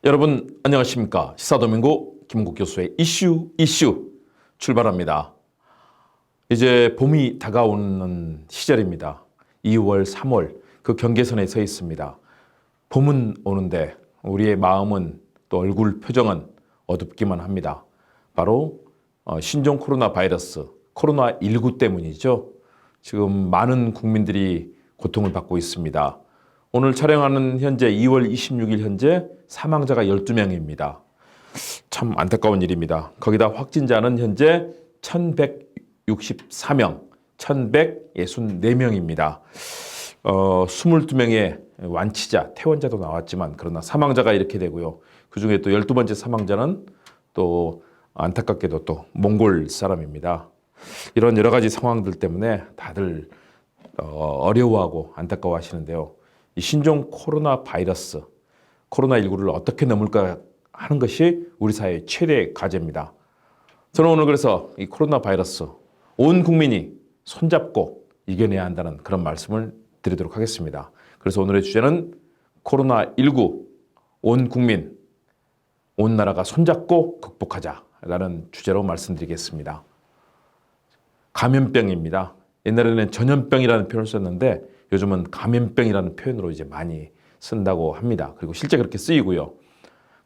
여러분 안녕하십니까? 시사도민고 김국 교수의 이슈 출발합니다. 이제 봄이 다가오는 시절입니다. 2월, 3월 그 경계선에 서 있습니다. 봄은 오는데 우리의 마음은 또 얼굴 표정은 어둡기만 합니다. 바로 신종 코로나 바이러스 코로나19 때문이죠. 지금 많은 국민들이 고통을 받고 있습니다. 오늘 촬영하는 현재 2월 26일 현재 사망자가 12명입니다. 참 안타까운 일입니다. 거기다 확진자는 현재 1164명, 1164명입니다. 22명의 완치자, 퇴원자도 나왔지만 그러나 사망자가 이렇게 되고요. 그중에 또 12번째 사망자는 또 안타깝게도 또 몽골 사람입니다. 이런 여러 가지 상황들 때문에 다들 어려워하고 안타까워 하시는데요. 이 신종 코로나 바이러스, 코로나19를 어떻게 넘을까 하는 것이 우리 사회의 최대 과제입니다. 저는 오늘 그래서 이 코로나 바이러스 온 국민이 손잡고 이겨내야 한다는 그런 말씀을 드리도록 하겠습니다. 그래서 오늘의 주제는 코로나19 온 국민, 온 나라가 손잡고 극복하자라는 주제로 말씀드리겠습니다. 감염병입니다. 옛날에는 전염병이라는 표현을 썼는데 요즘은 감염병이라는 표현으로 이제 많이 쓴다고 합니다. 그리고 실제 그렇게 쓰이고요.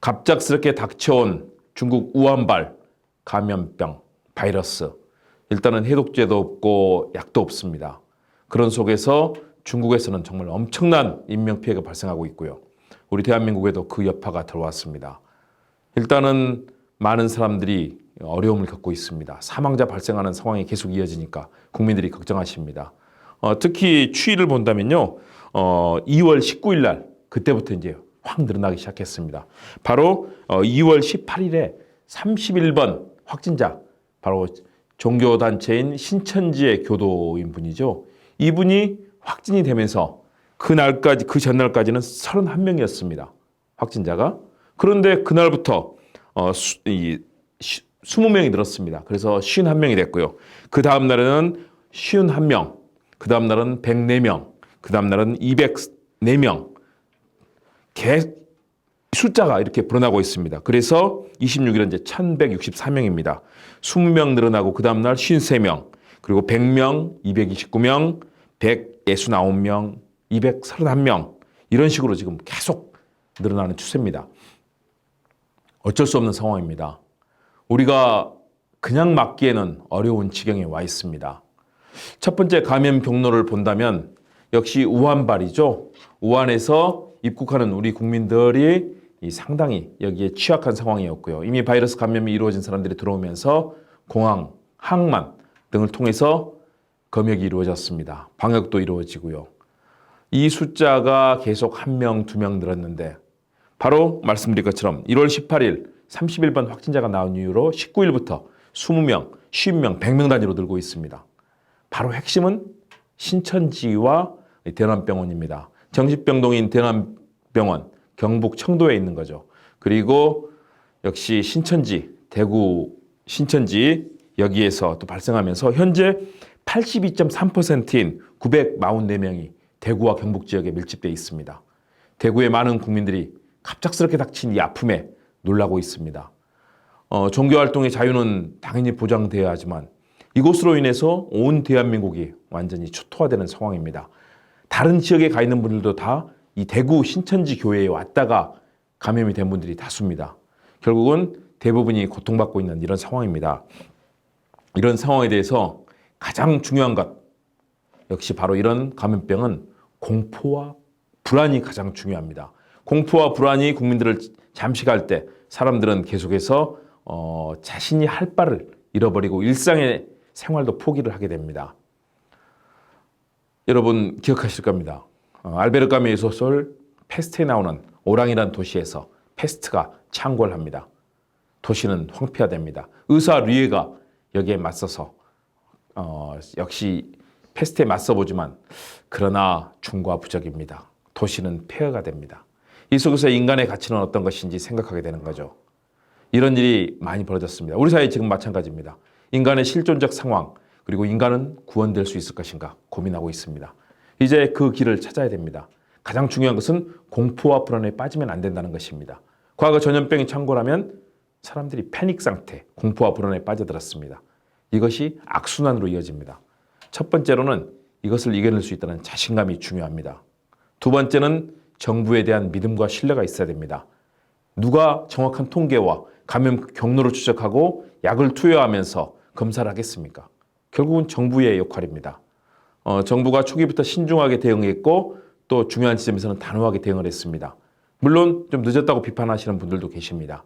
갑작스럽게 닥쳐온 중국 우한발 감염병 바이러스. 일단은 해독제도 없고 약도 없습니다. 그런 속에서 중국에서는 정말 엄청난 인명피해가 발생하고 있고요. 우리 대한민국에도 그 여파가 들어왔습니다. 일단은 많은 사람들이 어려움을 겪고 있습니다. 사망자 발생하는 상황이 계속 이어지니까 국민들이 걱정하십니다. 특히 추이를 본다면요. 2월 19일 날 그때부터 이제 확 늘어나기 시작했습니다. 바로 2월 18일에 31번 확진자, 바로 종교단체인 신천지의 교도인 분이죠. 이분이 확진이 되면서 그날까지, 그 전날까지는 31명이었습니다. 확진자가. 그런데 그날부터 20명이 늘었습니다. 그래서 51명이 됐고요. 그 다음 날에는 51명, 그 다음 날은 104명, 그 다음 날은 204명. 숫자가 이렇게 불어나고 있습니다. 그래서 26일은 이제 1164명입니다. 20명 늘어나고 그 다음 날 53명, 그리고 100명, 229명, 169명, 231명 이런 식으로 지금 계속 늘어나는 추세입니다. 어쩔 수 없는 상황입니다. 우리가 그냥 막기에는 어려운 지경에 와 있습니다. 첫 번째 감염 경로를 본다면 역시 우한발이죠. 우한에서 입국하는 우리 국민들이 상당히 여기에 취약한 상황이었고요. 이미 바이러스 감염이 이루어진 사람들이 들어오면서 공항, 항만 등을 통해서 검역이 이루어졌습니다. 방역도 이루어지고요. 이 숫자가 계속 1명, 2명 늘었는데 바로 말씀드린 것처럼 1월 18일 31번 확진자가 나온 이후로 19일부터 20명, 50명, 100명 단위로 늘고 있습니다. 바로 핵심은 신천지와 대남병원입니다. 정신병동인 대남병원, 경북 청도에 있는 거죠. 그리고 역시 신천지, 대구 신천지 여기에서 또 발생하면서 현재 82.3%인 944명이 대구와 경북 지역에 밀집되어 있습니다. 대구의 많은 국민들이 갑작스럽게 닥친 이 아픔에 놀라고 있습니다. 종교활동의 자유는 당연히 보장되어야 하지만 이곳으로 인해서 온 대한민국이 완전히 초토화되는 상황입니다. 다른 지역에 가 있는 분들도 다 이 대구 신천지 교회에 왔다가 감염이 된 분들이 다수입니다. 결국은 대부분이 고통받고 있는 이런 상황입니다. 이런 상황에 대해서 가장 중요한 것 역시 바로 이런 감염병은 공포와 불안이 가장 중요합니다. 공포와 불안이 국민들을 잠식할 때 사람들은 계속해서 자신이 할 바를 잃어버리고 일상의 생활도 포기를 하게 됩니다. 여러분 기억하실 겁니다. 알베르 까뮈의 소설 페스트에 나오는 오랑이란 도시에서 페스트가 창궐 합니다. 도시는 황폐화됩니다. 의사 류에가 여기에 맞서서 역시 페스트에 맞서보지만 그러나 중과부적입니다. 도시는 폐허가 됩니다. 이 속에서 인간의 가치는 어떤 것인지 생각하게 되는 거죠. 이런 일이 많이 벌어졌습니다. 우리 사회 지금 마찬가지입니다. 인간의 실존적 상황, 그리고 인간은 구원될 수 있을 것인가 고민하고 있습니다. 이제 그 길을 찾아야 됩니다. 가장 중요한 것은 공포와 불안에 빠지면 안 된다는 것입니다. 과거 전염병이 창궐하면 사람들이 패닉 상태, 공포와 불안에 빠져들었습니다. 이것이 악순환으로 이어집니다. 첫 번째로는 이것을 이겨낼 수 있다는 자신감이 중요합니다. 두 번째는 정부에 대한 믿음과 신뢰가 있어야 됩니다. 누가 정확한 통계와 감염 경로를 추적하고 약을 투여하면서 검사를 하겠습니까? 결국은 정부의 역할입니다. 정부가 초기부터 신중하게 대응했고 또 중요한 지점에서는 단호하게 대응을 했습니다. 물론 좀 늦었다고 비판하시는 분들도 계십니다.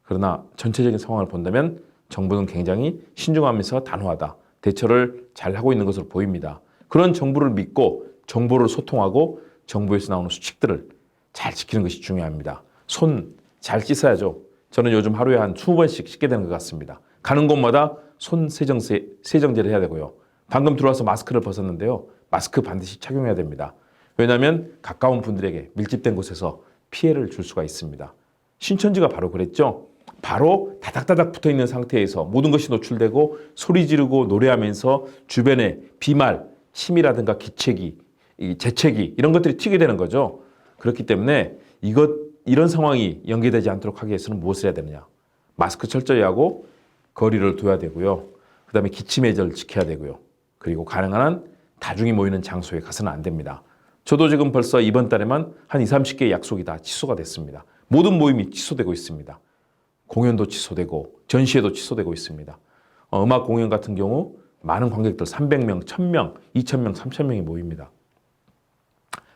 그러나 전체적인 상황을 본다면 정부는 굉장히 신중하면서 단호하다. 대처를 잘하고 있는 것으로 보입니다. 그런 정부를 믿고 정보를 소통하고 정부에서 나오는 수칙들을 잘 지키는 것이 중요합니다. 손 잘 씻어야죠. 저는 요즘 하루에 한 20번씩 씻게 되는 것 같습니다. 가는 곳마다 손 세정제를 해야 되고요. 방금 들어와서 마스크를 벗었는데요. 마스크 반드시 착용해야 됩니다. 왜냐하면 가까운 분들에게 밀집된 곳에서 피해를 줄 수가 있습니다. 신천지가 바로 그랬죠. 바로 다닥다닥 붙어있는 상태에서 모든 것이 노출되고 소리 지르고 노래하면서 주변에 비말, 침이라든가 기체기, 재채기 이런 것들이 튀게 되는 거죠. 그렇기 때문에 이런 상황이 연계되지 않도록 하기 위해서는 무엇을 해야 되느냐. 마스크 철저히 하고 거리를 둬야 되고요. 그 다음에 기침 예절을 지켜야 되고요. 그리고 가능한 한 다중이 모이는 장소에 가서는 안 됩니다. 저도 지금 벌써 이번 달에만 한 20, 30개의 약속이 다 취소가 됐습니다. 모든 모임이 취소되고 있습니다. 공연도 취소되고 전시회도 취소되고 있습니다. 음악 공연 같은 경우 많은 관객들 300명, 1000명, 2000명, 3000명이 모입니다.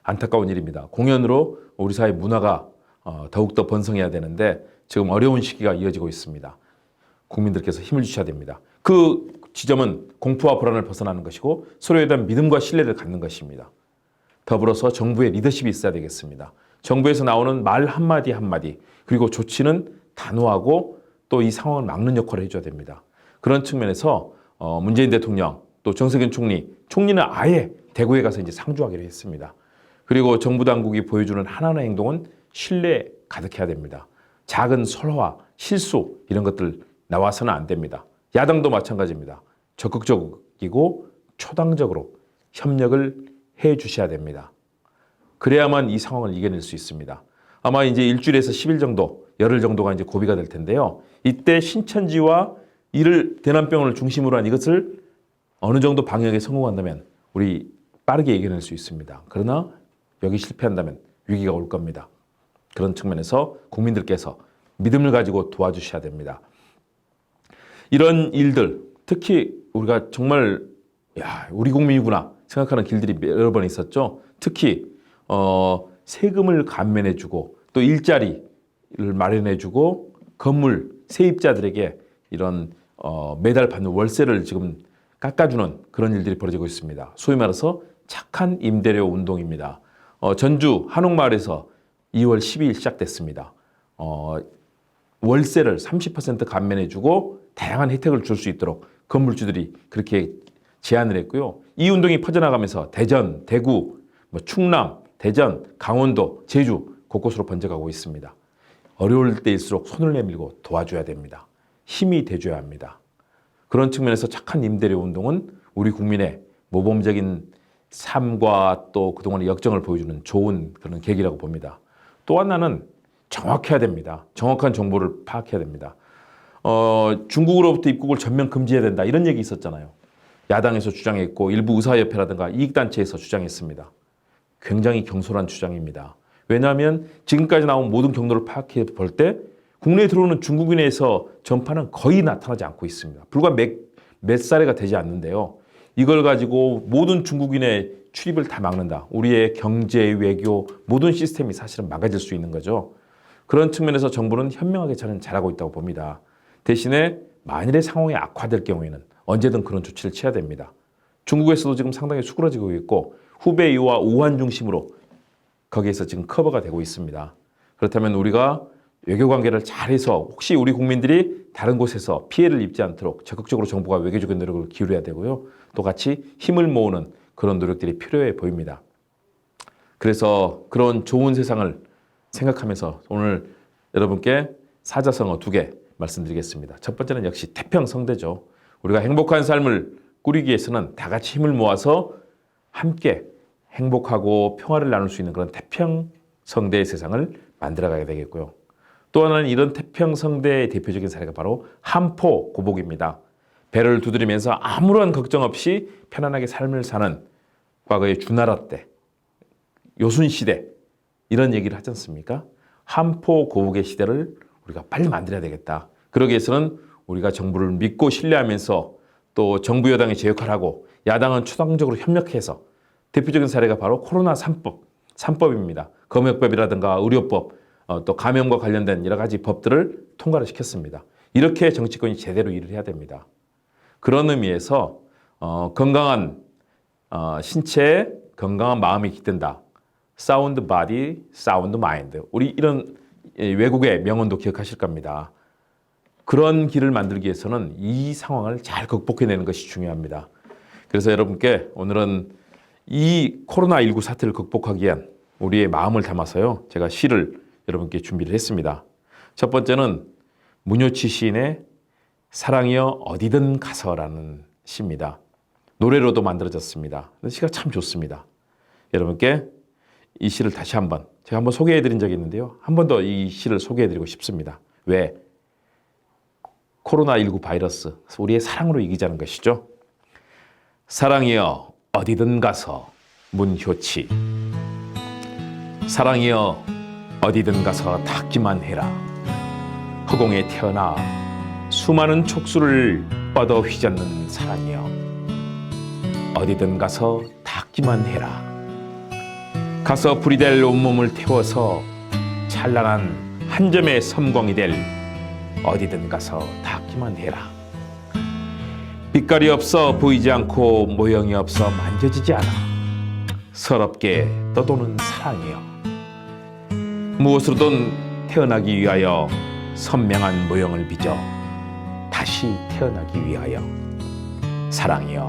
안타까운 일입니다. 공연으로 우리 사회 문화가 더욱더 번성해야 되는데 지금 어려운 시기가 이어지고 있습니다. 국민들께서 힘을 주셔야 됩니다. 그 지점은 공포와 불안을 벗어나는 것이고 서로에 대한 믿음과 신뢰를 갖는 것입니다. 더불어서 정부의 리더십이 있어야 되겠습니다. 정부에서 나오는 말 한마디 한마디 그리고 조치는 단호하고 또 이 상황을 막는 역할을 해줘야 됩니다. 그런 측면에서 문재인 대통령 또 정세균 총리는 아예 대구에 가서 이제 상주하기로 했습니다. 그리고 정부 당국이 보여주는 하나하나 행동은 신뢰 가득해야 됩니다. 작은 설화, 실수 이런 것들 나와서는 안 됩니다. 야당도 마찬가지입니다. 적극적이고 초당적으로 협력을 해 주셔야 됩니다. 그래야만 이 상황을 이겨낼 수 있습니다. 아마 이제 일주일에서 10일 정도, 열흘 정도가 이제 고비가 될 텐데요. 이때 신천지와 대남병원을 중심으로 한 이것을 어느 정도 방역에 성공한다면 우리 빠르게 이겨낼 수 있습니다. 그러나 여기 실패한다면 위기가 올 겁니다. 그런 측면에서 국민들께서 믿음을 가지고 도와주셔야 됩니다. 이런 일들, 특히 우리가 정말 우리 국민이구나 생각하는 길들이 여러 번 있었죠. 특히 세금을 감면해주고 또 일자리를 마련해주고 건물 세입자들에게 이런 매달 받는 월세를 지금 깎아주는 그런 일들이 벌어지고 있습니다. 소위 말해서 착한 임대료 운동입니다. 전주 한옥마을에서 2월 12일 시작됐습니다. 월세를 30% 감면해주고 다양한 혜택을 줄 수 있도록 건물주들이 그렇게 제안을 했고요. 이 운동이 퍼져나가면서 대전, 대구, 충남, 대전, 강원도, 제주 곳곳으로 번져가고 있습니다. 어려울 때일수록 손을 내밀고 도와줘야 됩니다. 힘이 돼줘야 합니다. 그런 측면에서 착한 임대료 운동은 우리 국민의 모범적인 삶과 또 그동안의 역정을 보여주는 좋은 그런 계기라고 봅니다. 또 하나는 정확해야 됩니다. 정확한 정보를 파악해야 됩니다. 중국으로부터 입국을 전면 금지해야 된다 이런 얘기 있었잖아요. 야당에서 주장했고 일부 의사협회라든가 이익단체에서 주장했습니다. 굉장히 경솔한 주장입니다. 왜냐하면 지금까지 나온 모든 경로를 파악해 볼 때 국내에 들어오는 중국인에서 전파는 거의 나타나지 않고 있습니다. 불과 몇 사례가 되지 않는데요. 이걸 가지고 모든 중국인의 출입을 다 막는다. 우리의 경제, 외교 모든 시스템이 사실은 막아질 수 있는 거죠. 그런 측면에서 정부는 현명하게 저는 잘하고 있다고 봅니다. 대신에 만일의 상황이 악화될 경우에는 언제든 그런 조치를 취해야 됩니다. 중국에서도 지금 상당히 수그러지고 있고 후베이와 우한 중심으로 거기에서 지금 커버가 되고 있습니다. 그렇다면 우리가 외교관계를 잘해서 혹시 우리 국민들이 다른 곳에서 피해를 입지 않도록 적극적으로 정부가 외교적인 노력을 기울여야 되고요. 또 같이 힘을 모으는 그런 노력들이 필요해 보입니다. 그래서 그런 좋은 세상을 생각하면서 오늘 여러분께 사자성어 2개 말씀드리겠습니다. 첫 번째는 역시 태평성대죠. 우리가 행복한 삶을 꾸리기 위해서는 다 같이 힘을 모아서 함께 행복하고 평화를 나눌 수 있는 그런 태평성대의 세상을 만들어가야 되겠고요. 또 하나는 이런 태평성대의 대표적인 사례가 바로 한포 고복입니다. 배를 두드리면서 아무런 걱정 없이 편안하게 삶을 사는 과거의 주나라 때, 요순시대 이런 얘기를 하지 않습니까? 한포 고복의 시대를 우리가 빨리 만들어야 되겠다. 그러기 위해서는 우리가 정부를 믿고 신뢰하면서 또 정부 여당이 제 역할을 하고 야당은 추상적으로 협력해서 대표적인 사례가 바로 코로나 3법입니다. 검역법이라든가 의료법, 또 감염과 관련된 여러 가지 법들을 통과를 시켰습니다. 이렇게 정치권이 제대로 일을 해야 됩니다. 그런 의미에서 건강한 신체에 건강한 마음이 깃든다. 사운드 바디, 사운드 마인드. 우리 이런 외국의 명언도 기억하실 겁니다. 그런 길을 만들기 위해서는 이 상황을 잘 극복해내는 것이 중요합니다. 그래서 여러분께 오늘은 이 코로나19 사태를 극복하기 위한 우리의 마음을 담아서요. 제가 시를 여러분께 준비를 했습니다. 첫 번째는 문효치 시인의 사랑이여 어디든 가서라는 시입니다. 노래로도 만들어졌습니다. 시가 참 좋습니다. 여러분께 이 시를 다시 한번 제가 한번 소개해드린 적이 있는데요. 한 번 더 이 시를 소개해드리고 싶습니다. 왜? 코로나19 바이러스, 우리의 사랑으로 이기자는 것이죠. 사랑이여 어디든 가서 문효치. 사랑이여 어디든 가서 닿기만 해라. 허공에 태어나 수많은 촉수를 뻗어 휘젓는 사랑이여 어디든 가서 닿기만 해라. 가서 불이 될 온몸을 태워서 찬란한 한 점의 섬광이 될 어디든 가서 닿기만 해라. 빛깔이 없어 보이지 않고 모형이 없어 만져지지 않아 서럽게 떠도는 사랑이여 무엇으로든 태어나기 위하여 선명한 모형을 빚어 다시 태어나기 위하여 사랑이여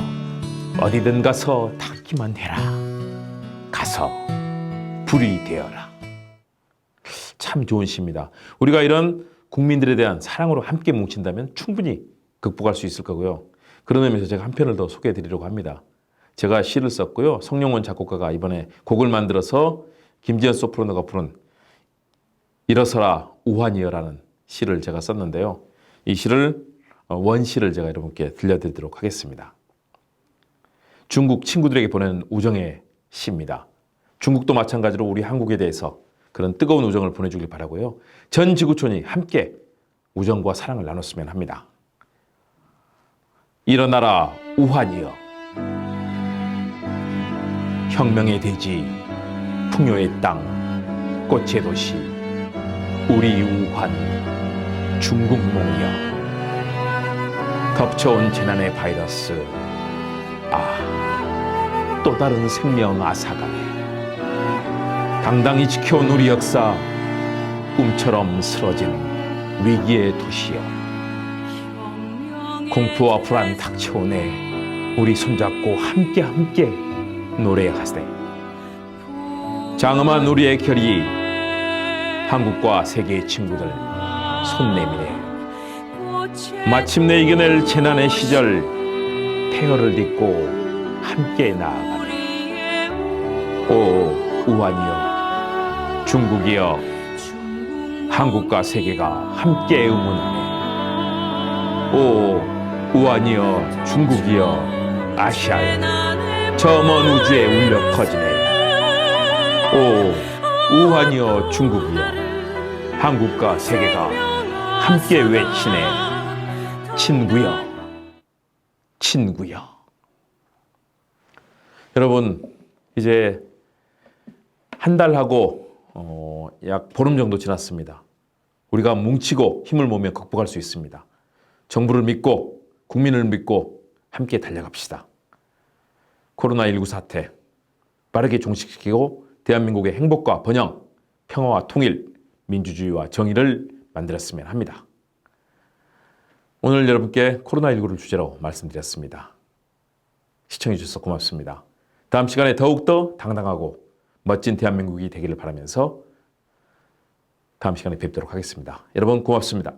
어디든 가서 닿기만 해라. 가서 불이 되어라. 참 좋은 시입니다. 우리가 이런 국민들에 대한 사랑으로 함께 뭉친다면 충분히 극복할 수 있을 거고요. 그런 의미에서 제가 한 편을 더 소개해 드리려고 합니다. 제가 시를 썼고요. 성룡원 작곡가가 이번에 곡을 만들어서 김지연 소프라노가 부른 일어서라 우환이여라는 시를 제가 썼는데요. 이 시를 원시를 제가 여러분께 들려드리도록 하겠습니다. 중국 친구들에게 보내는 우정의 시입니다. 중국도 마찬가지로 우리 한국에 대해서 그런 뜨거운 우정을 보내주길 바라고요. 전 지구촌이 함께 우정과 사랑을 나눴으면 합니다. 일어나라 우환이여 혁명의 대지 풍요의 땅 꽃의 도시 우리 우환 중국몽이여 덮쳐온 재난의 바이러스 또 다른 생명 아사가네 당당히 지켜온 우리 역사 꿈처럼 쓰러진 위기의 도시여 공포와 불안 닥쳐오네 우리 손잡고 함께 노래하세 장엄한 우리의 결의 한국과 세계의 친구들 손 내미네 마침내 이겨낼 재난의 시절 태어를 딛고 함께 나아가네 오 우환이여 중국이여 한국과 세계가 함께 응원하네 오 우환이여 중국이여 아시아여 저 먼 우주에 울려 퍼지네 오 우환이여 중국이여 한국과 세계가 함께 외치네 친구여 친구여. 여러분 이제 한 달하고 약 보름 정도 지났습니다. 우리가 뭉치고 힘을 모으며 극복할 수 있습니다. 정부를 믿고 국민을 믿고 함께 달려갑시다. 코로나19 사태 빠르게 종식시키고 대한민국의 행복과 번영, 평화와 통일, 민주주의와 정의를 만들었으면 합니다. 오늘 여러분께 코로나19를 주제로 말씀드렸습니다. 시청해 주셔서 고맙습니다. 다음 시간에 더욱더 당당하고 멋진 대한민국이 되기를 바라면서 다음 시간에 뵙도록 하겠습니다. 여러분 고맙습니다.